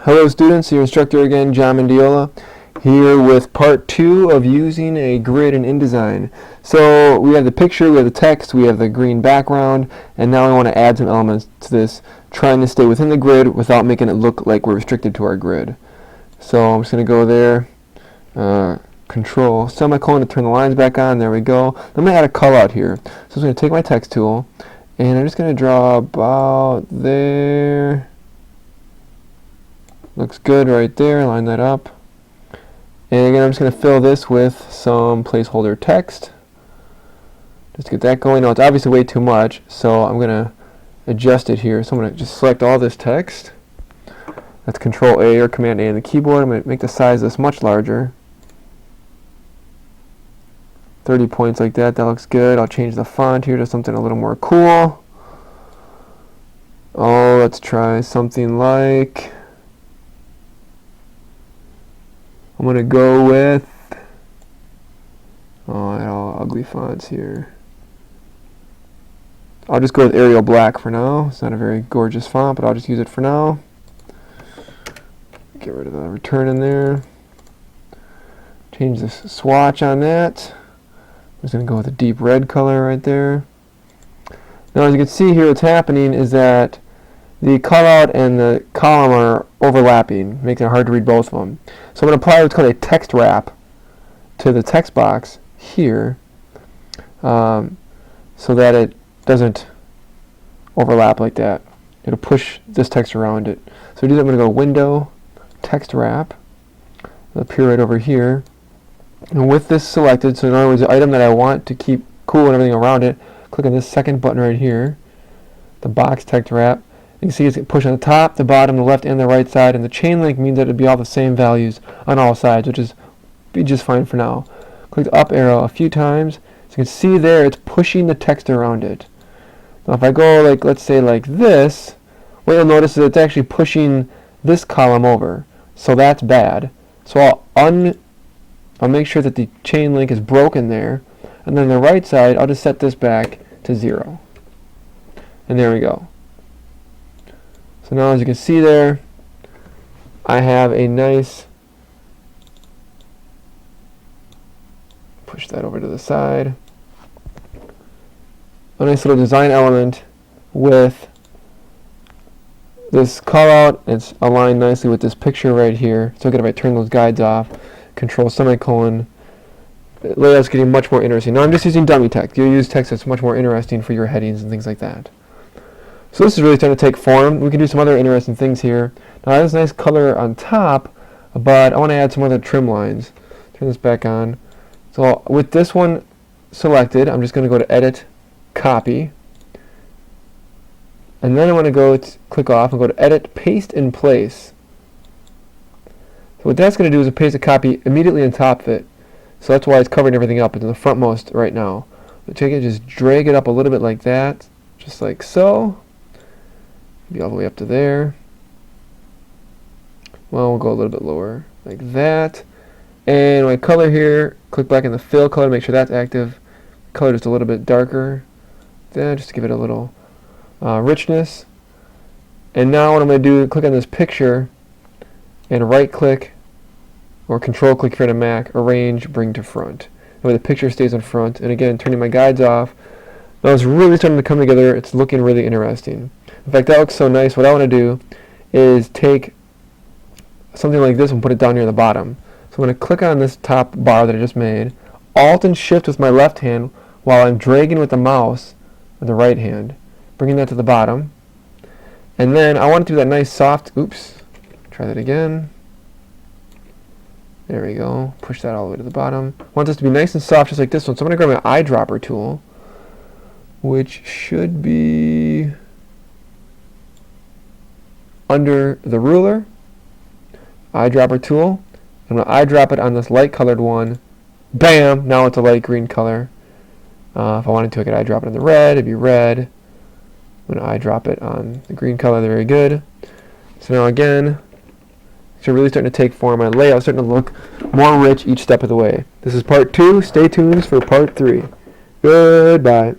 Hello students, your instructor again, John Mendiola, here with part 2 of using a grid in InDesign. So we have the picture, we have the text, we have the green background, and now I want to add some elements to this, trying to stay within the grid without making it look like we're restricted to our grid. So I'm just going to go there, Control semicolon to turn the lines back on, there we go. I'm going to add a color out here. So I'm going to take my text tool, and I'm just going to draw about there. Looks good right there, line that up. And again, I'm just going to fill this with some placeholder text. Just get that going. Now it's obviously way too much, so I'm going to adjust it here. So I'm going to just select all this text. That's Control A or Command A on the keyboard. I'm going to make the size of this much larger. 30 points like that, that looks good. I'll change the font here to something a little more cool. Oh, let's try something like... I'm going to go with, oh, I got all ugly fonts here. I'll just go with Arial Black for now. It's not a very gorgeous font, but I'll just use it for now. Get rid of the return in there. Change the swatch on that. I'm just going to go with a deep red color right there. Now as you can see here, what's happening is that the callout and the column are overlapping, making it hard to read both of them. So I'm going to apply what's called a text wrap to the text box here, so that it doesn't overlap like that. It'll push this text around it. So to do that, I'm going to go Window, Text Wrap. It'll appear right over here. And with this selected, so in other words, the item that I want to keep cool and everything around it, click on this second button right here, the box text wrap. You can see it's pushed on the top, the bottom, the left, and the right side, and the chain link means that it'll be all the same values on all sides, which is be just fine for now. Click the up arrow a few times. So you can see there it's pushing the text around it. Now if I go like, let's say like this, what you'll notice is it's actually pushing this column over. So that's bad. So I'll make sure that the chain link is broken there, and then on the right side I'll just set this back to 0. And there we go. So now as you can see there, I have a nice, push that over to the side, a nice little design element with this callout. It's aligned nicely with this picture right here. So again, if I turn those guides off, Control semicolon, the layout's getting much more interesting. Now I'm just using dummy text. You'll use text that's much more interesting for your headings and things like that. So this is really starting to take form. We can do some other interesting things here. Now I have this nice color on top, but I want to add some other trim lines. Turn this back on. So with this one selected, I'm just going to go to Edit, Copy. And then I want to go to click off and go to Edit, Paste in Place. So what that's going to do is paste a copy immediately on top of it. So that's why it's covering everything up. It's in the frontmost right now. But take it, just drag it up a little bit like that, just like so. Be all the way up to there. Well, we'll go a little bit lower, like that. And my color here, click back in the fill color, make sure that's active. Color just a little bit darker, there, just to give it a little richness. And now what I'm going to do, click on this picture, and right click, or control click here on a Mac, arrange, bring to front. That way the picture stays in front. And again, turning my guides off. Now it's really starting to come together. It's looking really interesting. In fact, that looks so nice. What I want to do is take something like this and put it down near the bottom. So I'm going to click on this top bar that I just made, Alt and Shift with my left hand while I'm dragging with the mouse with the right hand, bringing that to the bottom. And then I want to do that nice soft, oops, try that again. There we go. Push that all the way to the bottom. I want this to be nice and soft just like this one. So I'm going to grab my eyedropper tool, which should be under the ruler, eyedropper tool. I'm going to eyedrop it on this light colored one. Bam! Now it's a light green color. If I wanted to, I could eyedrop it on the red. It'd be red. I'm going to eyedrop it on the green color. Very good. So now again, it's really starting to take form. My layout's starting to look more rich each step of the way. This is part 2. Stay tuned for part 3. Goodbye.